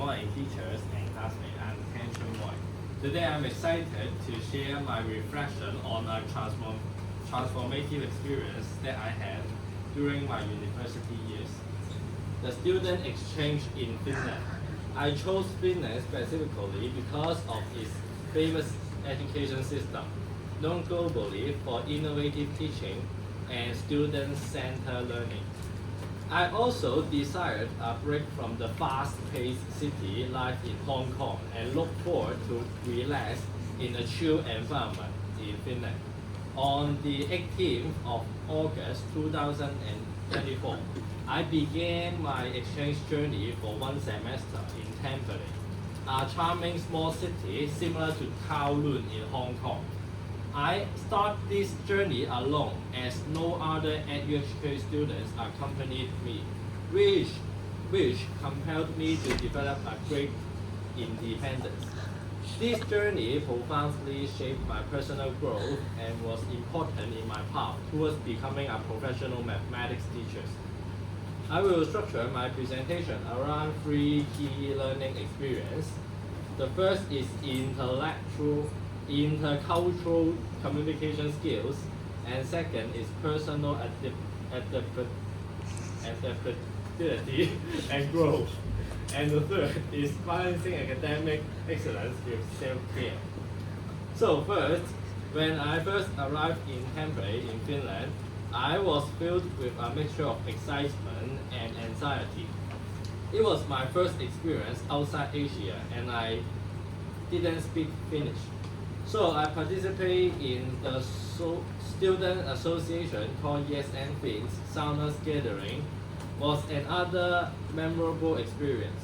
morning, teachers and classmates. I'm Chun Wai. Today, I'm excited to share my reflection on a transformative experience that I had during my university years. The student exchange in Finland. I chose Finland specifically because of its famous education system, known globally for innovative teaching and student-centered learning. I also desired a break from the fast-paced city life in Hong Kong and look forward to relax in a chill environment in Finland. On the 18th of August 2024, I began my exchange journey for one semester in Tampere, a charming small city similar to Kowloon in Hong Kong. I start this journey alone as no other UHK students accompanied me, which compelled me to develop a great independence. This journey profoundly shaped my personal growth and was important in my path towards becoming a professional mathematics teacher. I will structure my presentation around three key learning experiences. The first is intercultural communication skills, and second is personal adaptability and growth. And the third is balancing academic excellence with self-care. So first, when I first arrived in Tampere in Finland, I was filled with a mixture of excitement and anxiety. It was my first experience outside Asia and I didn't speak Finnish. So I participated in the student association called Yes and Fins. Saunas Gathering was another memorable experience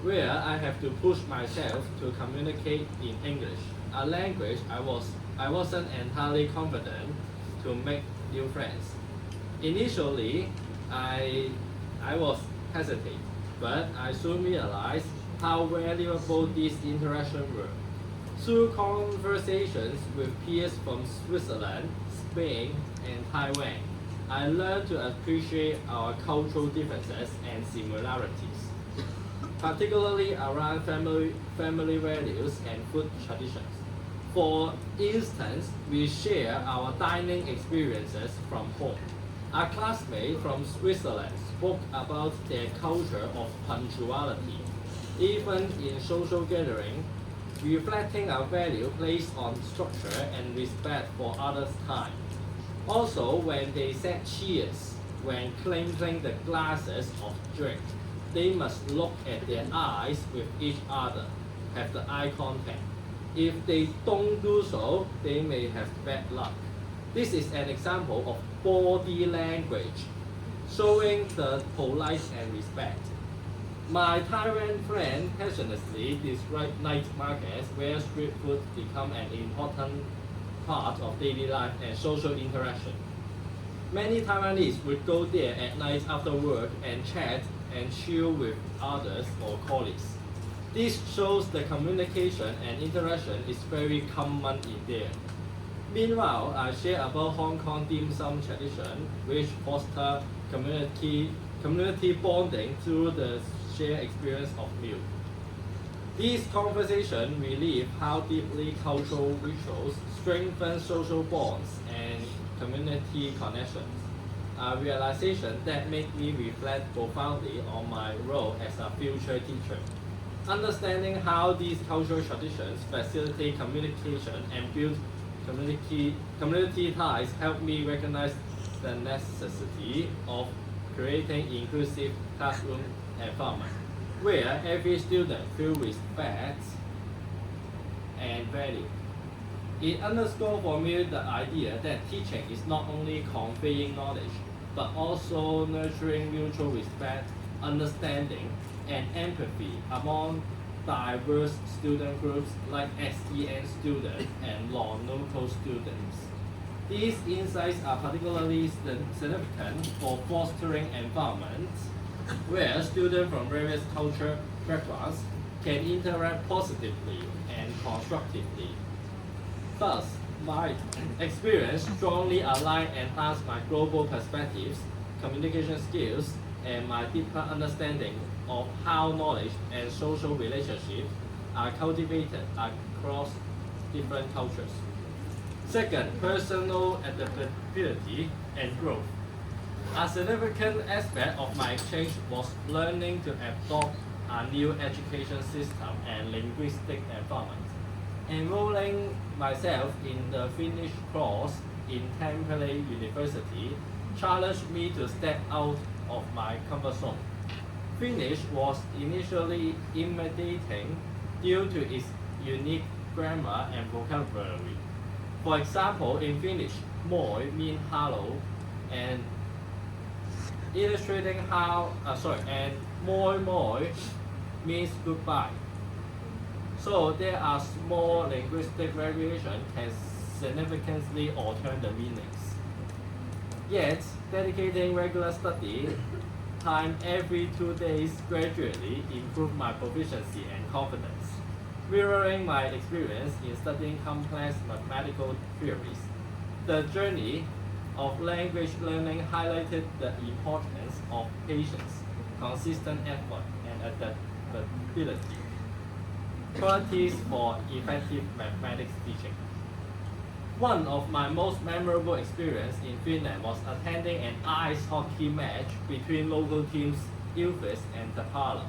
where I have to push myself to communicate in English, a language I wasn't entirely confident to make new friends. Initially, I was hesitant, but I soon realized how valuable these interactions were. Through conversations with peers from Switzerland, Spain, and Taiwan, I learned to appreciate our cultural differences and similarities, particularly around family values and food traditions. For instance, we share our dining experiences from home. A classmate from Switzerland spoke about their culture of punctuality, even in social gathering, reflecting a value placed on structure and respect for others' time. Also, when they said cheers, when clinking the glasses of drink, they must look at their eyes with each other, have the eye contact. If they don't do so, they may have bad luck. This is an example of body language, showing the polite and respect. My Taiwan friend passionately described night markets where street food become an important part of daily life and social interaction. Many Taiwanese would go there at night after work and chat and chill with others or colleagues. This shows the communication and interaction is very common in there. Meanwhile, I share about Hong Kong dim sum tradition, which foster community bonding through the shared experience of meal. These conversations relieve how deeply cultural rituals strengthen social bonds and community connections, a realization that made me reflect profoundly on my role as a future teacher. Understanding how these cultural traditions facilitate communication and build community ties helped me recognize the necessity of creating inclusive classroom environment where every student feels respect and value. It underscores for me the idea that teaching is not only conveying knowledge, but also nurturing mutual respect, understanding, and empathy among diverse student groups like SEN students and non-local students. These insights are particularly significant for fostering environments where students from various cultural backgrounds can interact positively and constructively. Thus, my experience strongly aligned and enhanced my global perspectives, communication skills, and my deeper understanding of how knowledge and social relationships are cultivated across different cultures. Second, personal adaptability and growth. A significant aspect of my exchange was learning to adopt a new education system and linguistic environment. Enrolling myself in the Finnish course in Tampere University challenged me to step out of my comfort zone. Finnish was initially intimidating due to its unique grammar and vocabulary. For example, in Finnish, moi means hello, and illustrating and moi moi means goodbye. So there are small linguistic variations can significantly alter the meanings. Yet, dedicating regular study time every 2 days gradually improved my proficiency and confidence. Mirroring my experience in studying complex mathematical theories, the journey of language learning highlighted the importance of patience, consistent effort, and adaptability, qualities for effective mathematics teaching. One of my most memorable experiences in Finland was attending an ice hockey match between local teams Ilves and Tapala.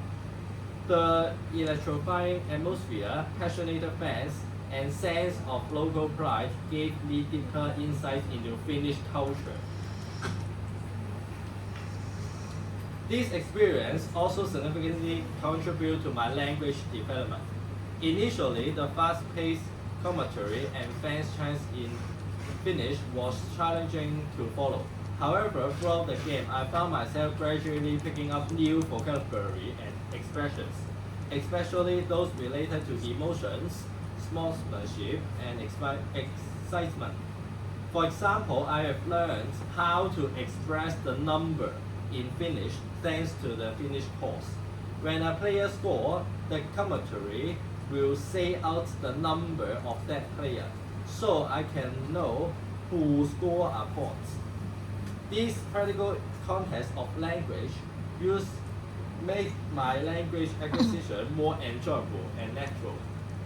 The electrifying atmosphere, passionate fans, and sense of local pride gave me deeper insight into Finnish culture. This experience also significantly contributed to my language development. Initially, the fast-paced commentary and fans chants in Finnish was challenging to follow. However, throughout the game, I found myself gradually picking up new vocabulary and expressions, especially those related to emotions, sportsmanship, and excitement. For example, I have learned how to express the number in Finnish thanks to the Finnish course. When a player scores, the commentary will say out the number of that player, so I can know who scored a point. This practical context of language use made my language acquisition more enjoyable and natural,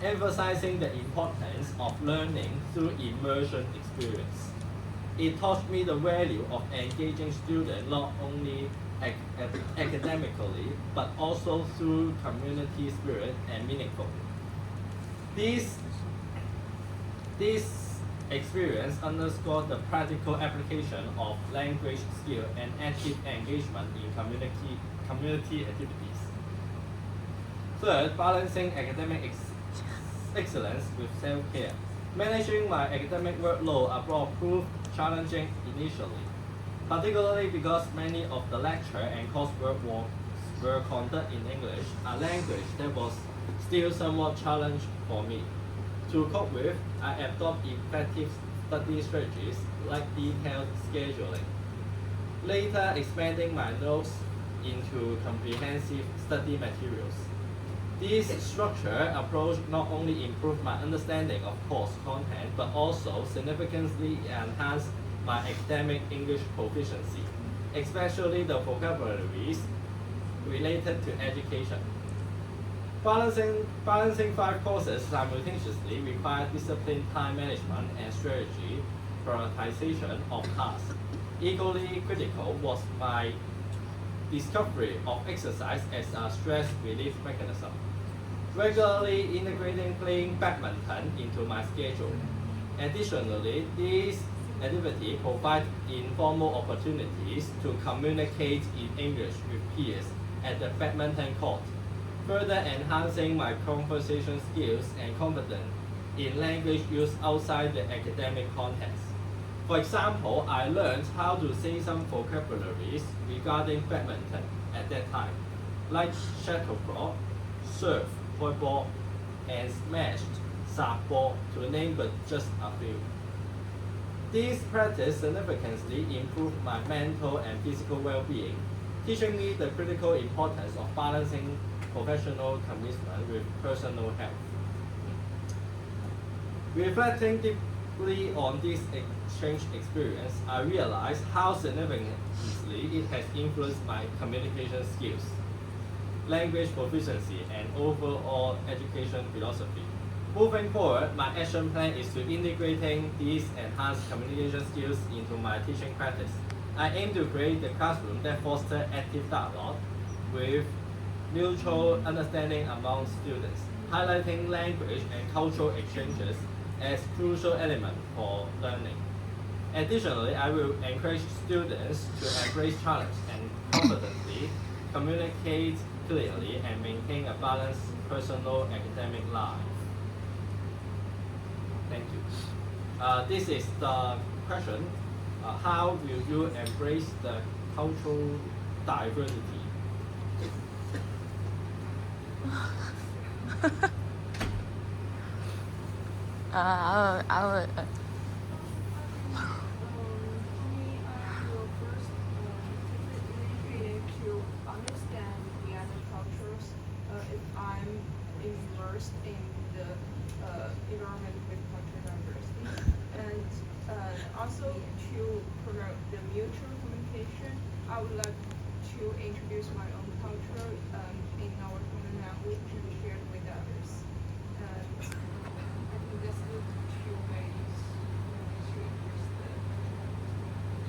emphasizing the importance of learning through immersion experience. It taught me the value of engaging students not only academically, but also through community spirit and meaningful. This experience underscored the practical application of language skill and active engagement in community activities. Third, balancing academic excellence with self-care. Managing my academic workload abroad proved challenging initially, particularly because many of the lecture and coursework were conducted in English, a language that was still somewhat challenging for me. To cope with, I adopt effective study strategies like detailed scheduling, later expanding my notes into comprehensive study materials. This structured approach not only improved my understanding of course content, but also significantly enhanced my academic English proficiency, especially the vocabularies related to education. Balancing 5 courses simultaneously required disciplined time management and strategy prioritization of tasks. Equally critical was my discovery of exercise as a stress relief mechanism, regularly integrating playing badminton into my schedule. Additionally, these activities provide informal opportunities to communicate in English with peers at the badminton court, further enhancing my conversation skills and confidence in language use outside the academic context. For example, I learned how to say some vocabularies regarding badminton at that time, like shuttlecock, serve, point ball, and smashed, softball, to name but just a few. This practice significantly improved my mental and physical well-being, teaching me the critical importance of balancing professional commitment with personal health. Reflecting deeply on this exchange experience, I realized how significantly it has influenced my communication skills. language proficiency, and overall education philosophy. Moving forward, my action plan is to integrating these enhanced communication skills into my teaching practice. I aim to create a classroom that fosters active dialogue with mutual understanding among students, highlighting language and cultural exchanges as crucial elements for learning. Additionally, I will encourage students to embrace challenge and confidently communicate clearly and maintain a balanced personal academic life. Thank you. This is the question. How will you embrace the cultural diversity? I would. For me, I will first integrate to understand the other cultures if I'm immersed in the environment with cultural diversity, and also to promote the mutual communication. I would like to introduce my own culture in our common language and share it with others. And I think that's the two ways to increase the.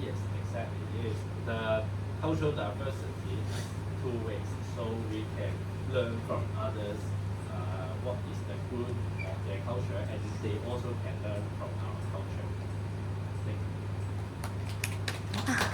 Yes, exactly. It is the cultural diversity is two ways, so we can learn from others what is the good of their culture, and they also can learn from our culture. Thank you.